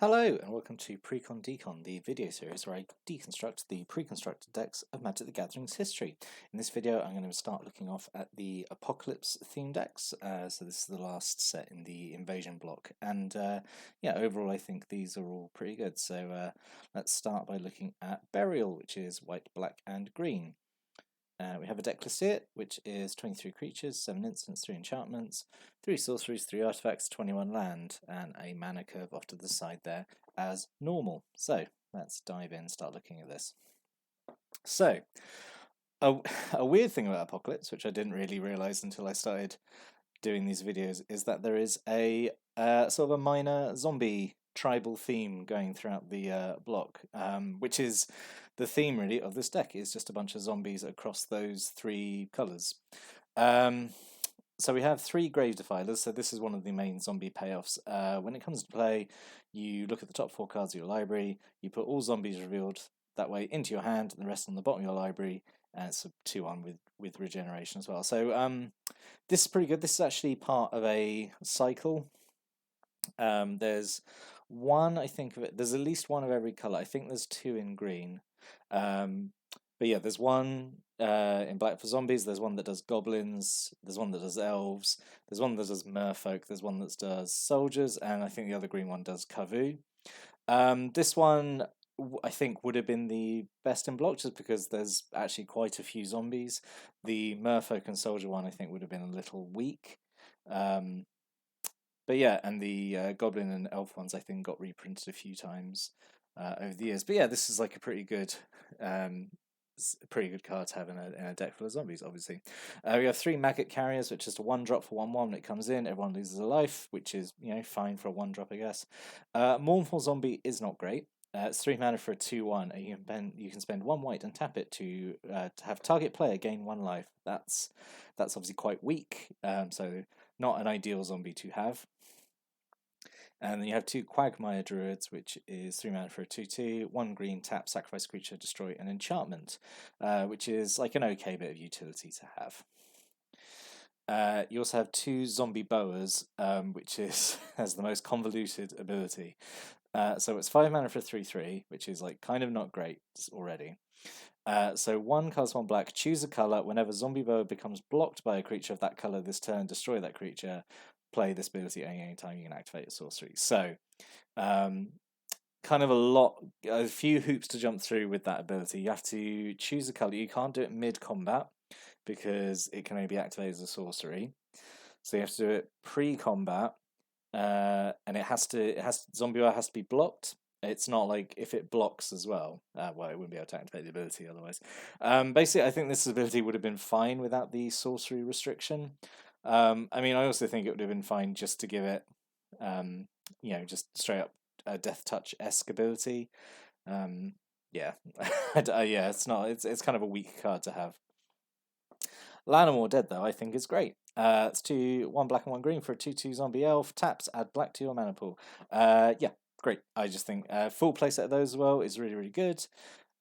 Hello and welcome to Precon Decon, the video series where I deconstruct the pre-constructed decks of Magic the Gathering's history. In this video I'm going to start looking off at the Apocalypse theme decks, so this is the last set in the Invasion block, and yeah, overall I think these are all pretty good. So let's start by looking at Burial, which is white, black and green. We have a deck list here, which is 23 creatures, 7 instants, 3 enchantments, 3 sorceries, 3 artifacts, 21 land, and a mana curve off to the side there as normal. So let's dive in and start looking at this. So, a weird thing about Apocalypse, which I didn't really realise until I started doing these videos, is that there is a sort of a minor zombie tribal theme going throughout the block, which is the theme really of this deck. Is just a bunch of zombies across those 3 colours. So we have 3 Grave Defilers, so this is one of the main zombie payoffs. When it comes to play, you look at the top 4 cards of your library, you put all zombies revealed that way into your hand, and the rest on the bottom of your library, and it's a 2/1 with regeneration as well. So this is pretty good. This is actually part of a cycle. There's one, I think of it, there's at least one of every colour. I think there's 2 in green. But yeah, there's one in black for zombies, there's one that does goblins, there's one that does elves, there's one that does merfolk, there's one that does soldiers, and I think the other green one does kavu. This one I think would have been the best in block just because there's actually quite a few zombies. The merfolk and soldier one I think would have been a little weak. But yeah, and the goblin and elf ones I think got reprinted a few times over the years. But yeah, this is like a pretty good card to have in a deck full of zombies, obviously. We have 3 Maggot Carriers, which is a 1-drop for 1/1 when it comes in. Everyone loses a life, which is, you know, fine for a 1-drop, I guess. Mournful Zombie is not great. It's 3 mana for a 2/1, and you can spend 1 white and tap it to have target player gain 1 life. That's obviously quite weak, so not an ideal zombie to have. And then you have 2 Quagmire Druids, which is 3 mana for a 2/2, 1 green, tap, sacrifice creature, destroy an enchantment, which is like an okay bit of utility to have. You also have 2 Zombie Boas, which has the most convoluted ability. So it's 5 mana for 3/3, which is like kind of not great already. So 1 cost 1 black, choose a colour. Whenever Zombie Boa becomes blocked by a creature of that colour this turn, destroy that creature. Play this ability any time you can activate a sorcery. So, kind of a few hoops to jump through with that ability. You have to choose a colour. You can't do it mid-combat because it can only be activated as a sorcery. So you have to do it pre-combat, and Zombie Boa has to be blocked. It's not like if it blocks as well. Well, it wouldn't be able to activate the ability otherwise. Basically, I think this ability would have been fine without the sorcery restriction. I mean, I also think it would have been fine just to give it, you know, just straight up a Death Touch-esque ability. Yeah, yeah, it's kind of a weak card to have. Llanowar Dead, though, I think is great. It's 1 black and 1 green for a 2/2 zombie elf. Taps, add black to your mana pool. Yeah, great. I just think full playset of those as well is really, really good.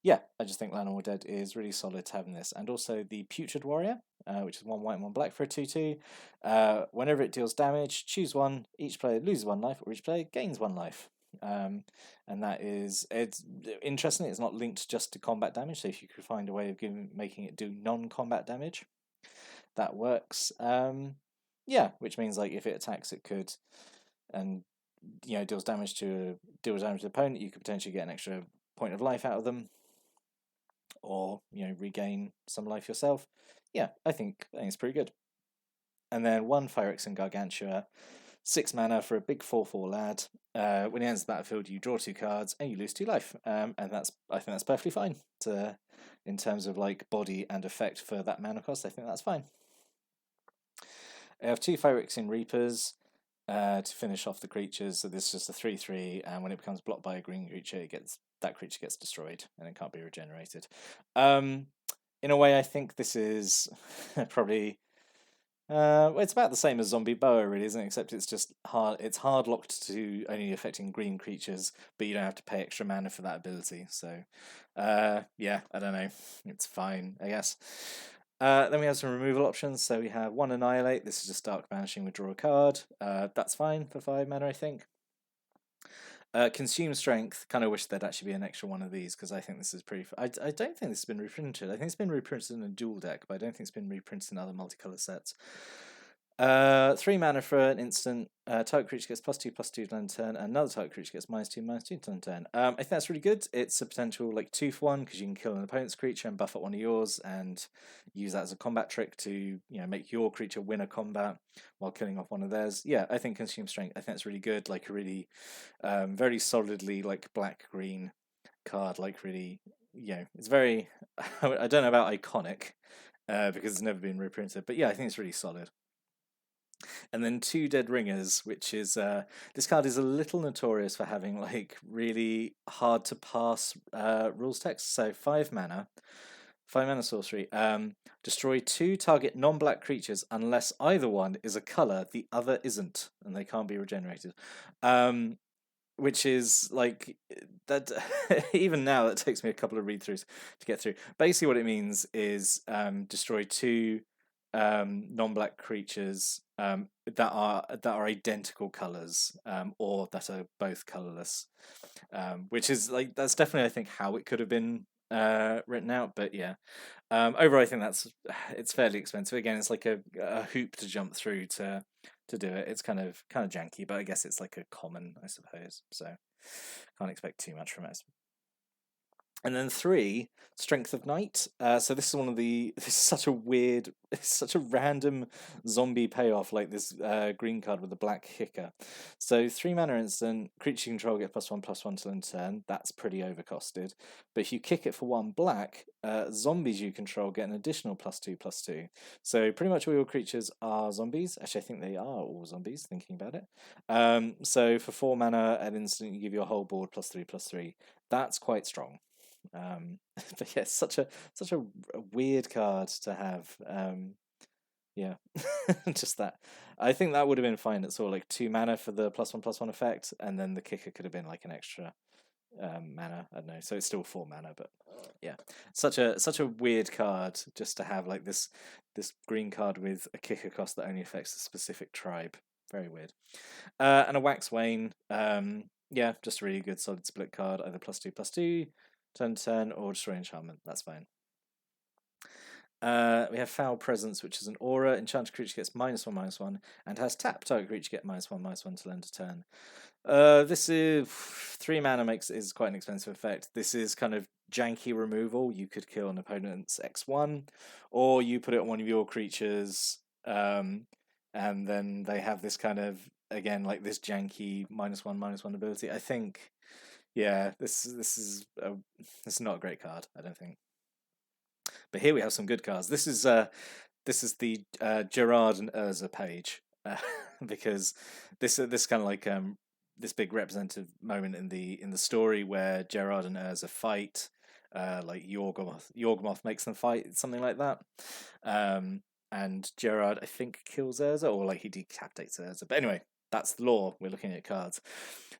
Yeah, I just think Llanowar Dead is really solid to having this. And also the Putrid Warrior, which is 1 white and 1 black for a 2/2. Whenever it deals damage, choose 1. Each player loses 1 life, or each player gains 1 life. And it's interesting. It's not linked just to combat damage. So if you could find a way of making it do non-combat damage, that works. Yeah, which means like if it attacks, it could, and you know deals damage to the opponent. You could potentially get an extra point of life out of them, or you know regain some life yourself. Yeah, I think it's pretty good. And then 1 Phyrexian Gargantua, 6 mana for a big 4/4 lad. When he enters the battlefield, you draw 2 cards and you lose 2 life. And I think that's perfectly fine in terms of like body and effect for that mana cost. I think that's fine. I have 2 Phyrexian Reapers to finish off the creatures. So this is just a 3/3, and when it becomes blocked by a green creature, that creature gets destroyed and it can't be regenerated. In a way, I think this is probably well, it's about the same as Zombie Boa, really, isn't it? Except it's just hard. It's hard locked to only affecting green creatures, but you don't have to pay extra mana for that ability. So, yeah, I don't know. It's fine, I guess. Then we have some removal options. So we have 1 Annihilate. This is just Dark Banishing with draw a card. That's fine for 5 mana, I think. Consume strength. Kind of wish there'd actually be an extra one of these because I think this is pretty. I don't think this has been reprinted. I think it's been reprinted in a dual deck, but I don't think it's been reprinted in other multicolour sets. 3 mana for an instant. Target creature gets +2/+2 to end turn. Another target creature gets -2/-2 to end turn. I think that's really good. It's a potential like 2 for 1 because you can kill an opponent's creature and buff up one of yours and use that as a combat trick to make your creature win a combat while killing off one of theirs. Yeah, I think consume strength. I think it's really good. Like a really very solidly like black-green card. Like really, it's very. I don't know about iconic because it's never been reprinted, but yeah, I think it's really solid. And then 2 Dead Ringers, which is this card is a little notorious for having like really hard to pass rules text. So 5 mana sorcery. Destroy 2 target non-black creatures unless either one is a color, the other isn't, and they can't be regenerated. Which is like that. Even now, it takes me a couple of read-throughs to get through. Basically, what it means is destroy 2 non-black creatures that are identical colors or that are both colorless, which is like that's definitely I think how it could have been written out. But yeah, overall I think it's fairly expensive. Again, it's like a hoop to jump through to do it. It's kind of janky, but I guess it's like a common, I suppose. So can't expect too much from it. And then 3, Strength of Night. So this is this is such a weird, it's such a random zombie payoff, like this green card with a black kicker. So 3 mana instant, creature you control get +1/+1 till end turn. That's pretty overcosted. But if you kick it for 1 black, zombies you control get an additional +2/+2. So pretty much all your creatures are zombies. Actually, I think they are all zombies, thinking about it. So for 4 mana at instant, you give your whole board +3/+3. That's quite strong. But yeah, such a weird card to have. Yeah, just that. I think that would have been fine at sort of like 2 mana for the +1/+1 effect, and then the kicker could have been like an extra mana. I don't know. So it's still 4 mana, but yeah, such a weird card just to have like this green card with a kicker cost that only affects a specific tribe. Very weird. And a Wax Wane. Yeah, just a really good solid split card. Either +2/+2. Turn or destroy enchantment. That's fine. We have Foul Presence, which is an aura. Enchanted creature gets -1/-1 and has tap. Target creature get -1/-1 till end of turn. This is 3 mana is quite an expensive effect. This is kind of janky removal. You could kill an opponent's X1, or you put it on one of your creatures, and then they have this kind of again like this janky -1/-1 ability. I think. Yeah, this is not a great card, I don't think. But here we have some good cards. This is the Gerard and Urza page because this kind of like this big representative moment in the story where Gerard and Urza fight. Like Yorgmoth makes them fight, something like that. And Gerard, I think, kills Urza, or like he decapitates Urza. But anyway, that's the lore. We're looking at cards.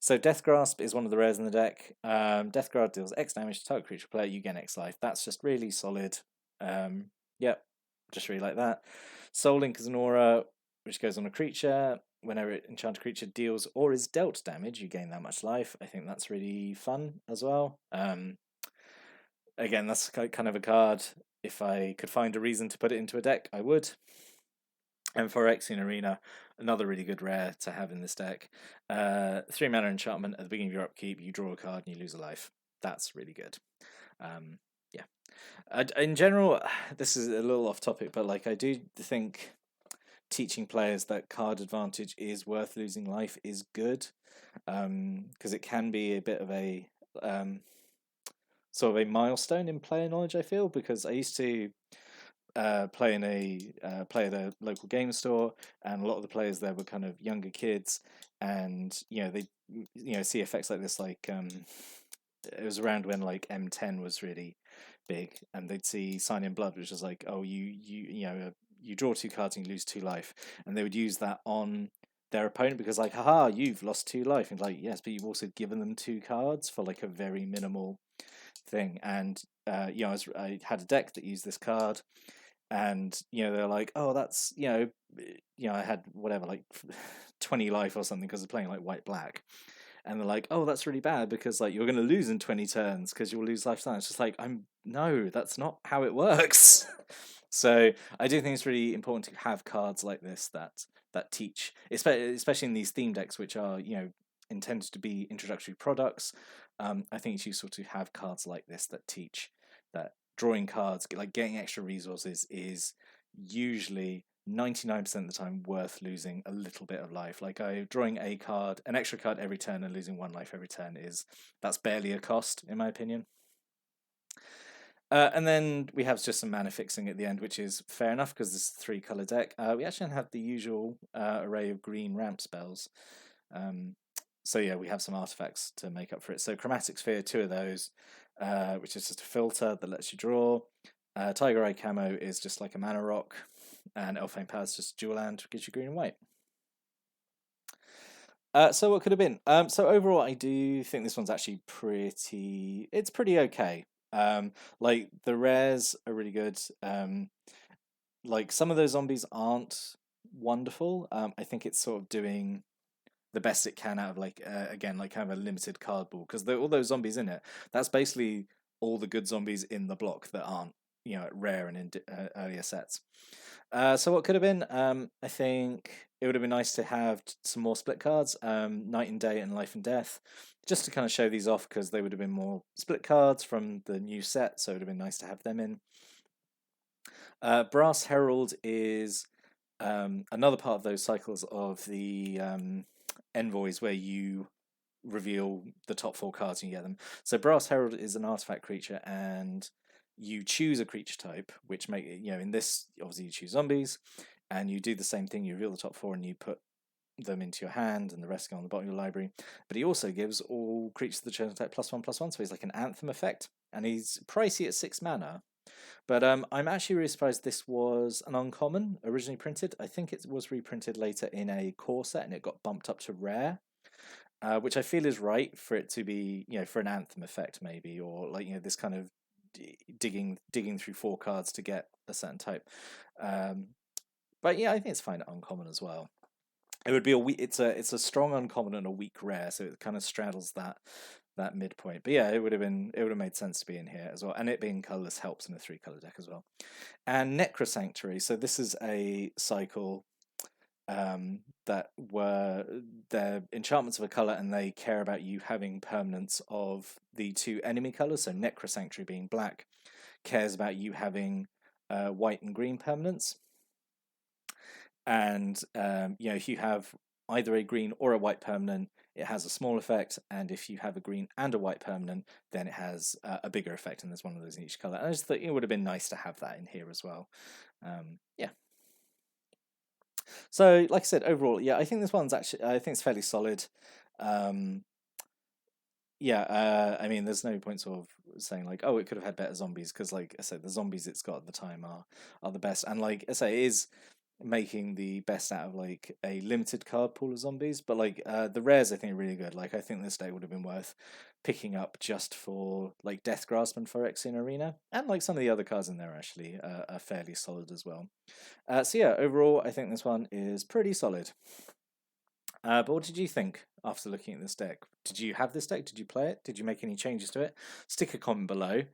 So Death Grasp is one of the rares in the deck. Death Grasp deals X damage to target creature player. You gain X life. That's just really solid. Yep, just really like that. Soul Link is an aura which goes on a creature. Whenever an enchanted creature deals or is dealt damage, you gain that much life. I think that's really fun as well. Again, that's kind of a card. If I could find a reason to put it into a deck, I would. And Phyrexian Arena, another really good rare to have in this deck. 3 mana enchantment. At the beginning of your upkeep, you draw a card and you lose a life. That's really good. Yeah. In general, this is a little off topic, but like I do think teaching players that card advantage is worth losing life is good, because it can be a bit of a sort of a milestone in player knowledge. I feel because I used to play at a local game store, and a lot of the players there were kind of younger kids, and they see effects like this. Like it was around when like M10 was really big, and they'd see Sign in Blood, which was like, oh, you draw 2 cards and you lose 2 life, and they would use that on their opponent because like, haha, you've lost 2 life, and like, yes, but you've also given them 2 cards for like a very minimal thing. And I had a deck that used this card, and they're like, oh, that's I had whatever like 20 life or something because I was playing like white black, and they're like, "Oh, that's really bad because like you're going to lose in 20 turns because you'll lose lifestyle." It's just like, no, that's not how it works. So I do think it's really important to have cards like this that teach, especially in these theme decks, which are intended to be introductory products. I think it's useful to have cards like this that teach that drawing cards, like getting extra resources, is usually 99% of the time worth losing a little bit of life. Like drawing an extra card every turn and losing 1 life every turn that's barely a cost in my opinion. And then we have just some mana fixing at the end, which is fair enough because this is a 3-color deck. We actually have the usual array of green ramp spells. So yeah, we have some artifacts to make up for it. So Chromatic Sphere, 2 of those, which is just a filter that lets you draw. Tiger Eye Camo is just like a mana rock, and Elfane Power is just dual land, gives you green and white. So what could have been? So overall, I do think this one's actually pretty okay. Like the rares are really good. Like some of those zombies aren't wonderful. I think it's sort of doing the best it can out of like again like kind of a limited card pool because all those zombies in it. That's basically all the good zombies in the block that aren't rare and in earlier sets. So what could have been? I think it would have been nice to have some more split cards, Night and Day and Life and Death, just to kind of show these off because they would have been more split cards from the new set, so it would have been nice to have them in. Brass Herald is another part of those cycles of the envoys where you reveal the top 4 cards and you get them. So Brass Herald is an artifact creature and you choose a creature type, which make in this obviously you choose zombies, and you do the same thing. You reveal the top 4 and you put them into your hand, and the rest go on the bottom of your library. But he also gives all creatures of the chosen type +1/+1, so he's like an Anthem effect, and he's pricey at 6 mana. But I'm actually really surprised this was an uncommon originally printed. I think it was reprinted later in a core set, and it got bumped up to rare. Which I feel is right for it to be, for an Anthem effect maybe, or like this kind of digging through 4 cards to get a certain type. But yeah, I think it's fine at uncommon as well. It would be it's a strong uncommon and a weak rare, so it kind of straddles that midpoint. But yeah, it would have made sense to be in here as well, and it being colorless helps in a 3-color deck as well. And Necrosanctuary, so this is a cycle that were they're enchantments of a color and they care about you having permanents of the 2 enemy colors. So Necrosanctuary being black cares about you having white and green permanents. And if you have either a green or a white permanent, it has a small effect, and if you have a green and a white permanent, then it has a bigger effect, and there's one of those in each color. And I just thought it would have been nice to have that in here as well. Yeah. So, like I said, overall, yeah, I think this one's I think it's fairly solid. Yeah, I mean, there's no point sort of saying like, oh, it could have had better zombies because, like I said, the zombies it's got at the time are the best, and like I say, it is making the best out of like a limited card pool of zombies. But like the rares, I think are really good. Like I think this deck would have been worth picking up just for like Death Grasp and Phyrexian Arena, and like some of the other cards in there actually are fairly solid as well. So yeah, overall, I think this one is pretty solid. But what did you think after looking at this deck? Did you have this deck? Did you play it? Did you make any changes to it? Stick a comment below.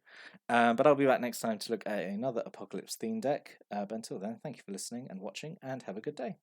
But I'll be back next time to look at another Apocalypse theme deck. But until then, thank you for listening and watching, and have a good day.